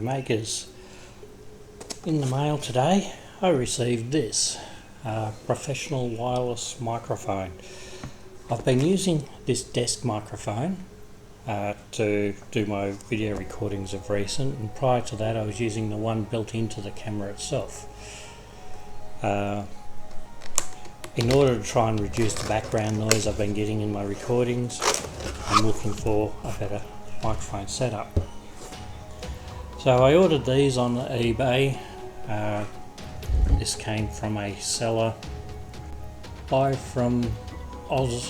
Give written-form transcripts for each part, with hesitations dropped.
makers. In the mail today I received this professional wireless microphone. I've been using this desk microphone to do my video recordings of recent, and prior to that I was using the one built into the camera itself. In order to try and reduce the background noise I've been getting in my recordings, I'm looking for a better microphone setup. So I ordered these on eBay. This came from a seller, buy from ozone_au,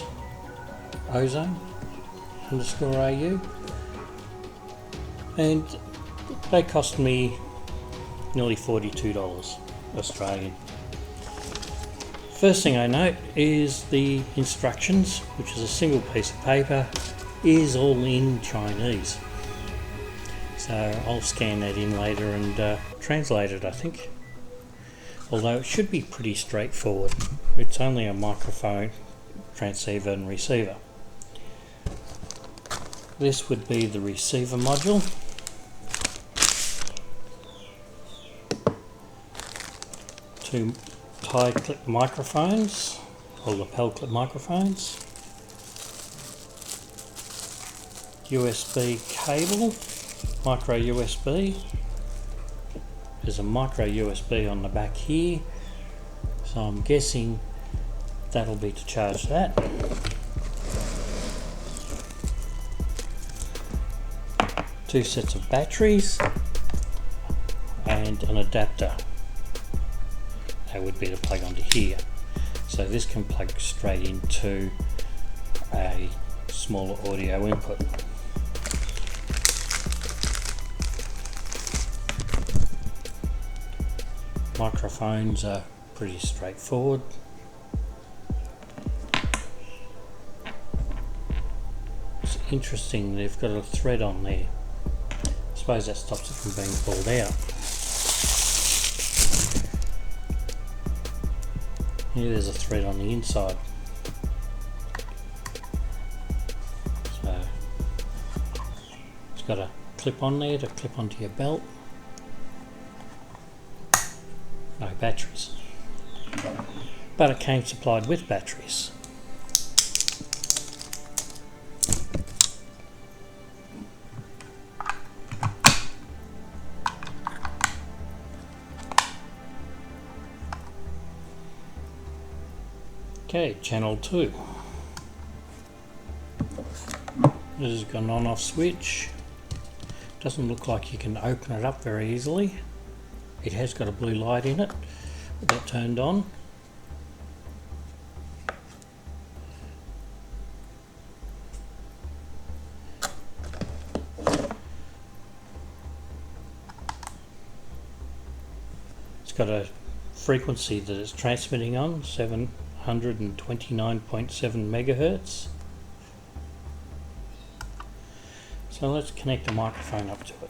and they cost me nearly $42 Australian. First thing I note is the instructions, which is a single piece of paper, is all in Chinese. So I'll scan that in later and translate it, I think. Although it should be pretty straightforward. It's only a microphone, transceiver and receiver. This would be the receiver module. Two tie clip microphones, or lapel clip microphones. USB cable, micro USB. There's a micro USB on the back here, so I'm guessing that'll be to charge that. Two sets of batteries and an adapter. That would be to plug onto here. So this can plug straight into a smaller audio input. Microphones are pretty straightforward. It's interesting, they've got a thread on there. I suppose that stops it from being pulled out. Here there's a thread on the inside. So it's got a clip on there to clip onto your belt. No batteries, but it came supplied with batteries. Okay, channel 2. This has got an on-off switch. Doesn't look like you can open it up very easily. It has got a blue light in it, with that turned on. It's got a frequency that it's transmitting on, 729.7 megahertz. So let's connect the microphone up to it.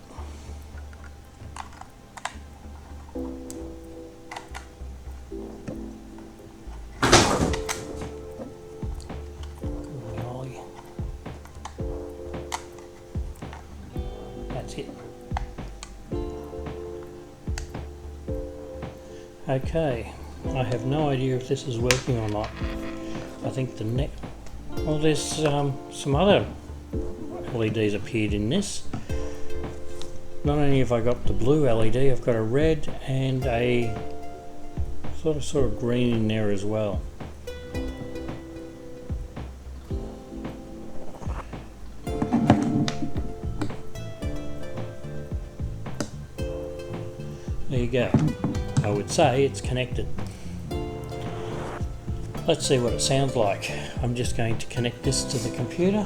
That's it. Okay, I have no idea if this is working or not. I think the net. Well, there's some other LEDs appeared in this. Not only have I got the blue LED, I've got a red and a sort of green in there as well. There you go. I would say it's connected. Let's see what it sounds like. I'm just going to connect this to the computer.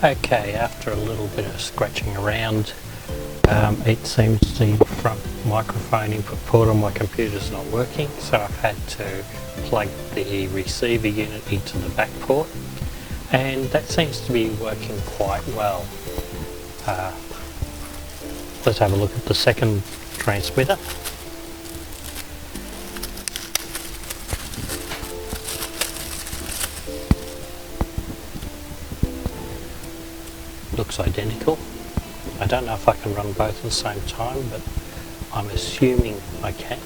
Okay, after a little bit of scratching around, it seems the front microphone input port on my computer is not working, so I've had to plug the receiver unit into the back port, and that seems to be working quite well. Let's have a look at the second transmitter. looks identical. I don't know if I can run both at the same time, but I'm assuming I can.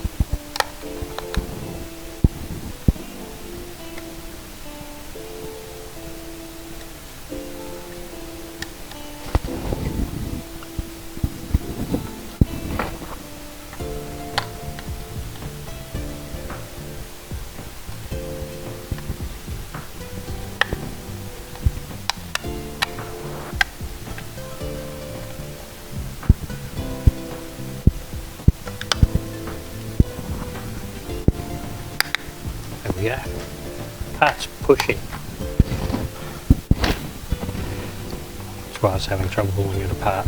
There we go. Part's pushing. That's why I was having trouble pulling it apart.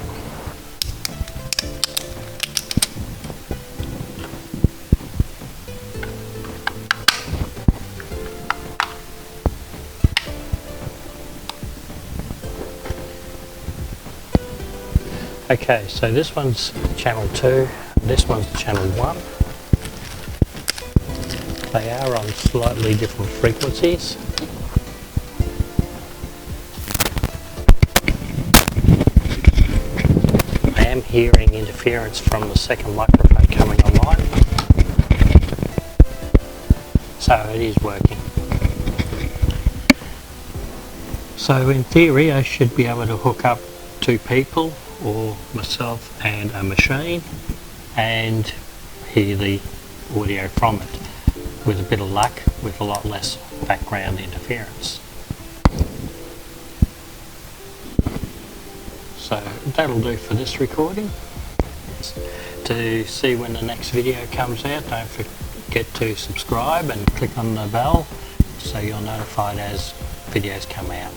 Okay, so this one's channel 2, this one's channel 1. They are on slightly different frequencies. I am hearing interference from the second microphone coming online, so it is working. So in theory I should be able to hook up 2 people or myself and a machine and hear the audio from it, with a bit of luck, with a lot less background interference. So that'll do for this recording. To see when the next video comes out, don't forget to subscribe and click on the bell so you're notified as videos come out.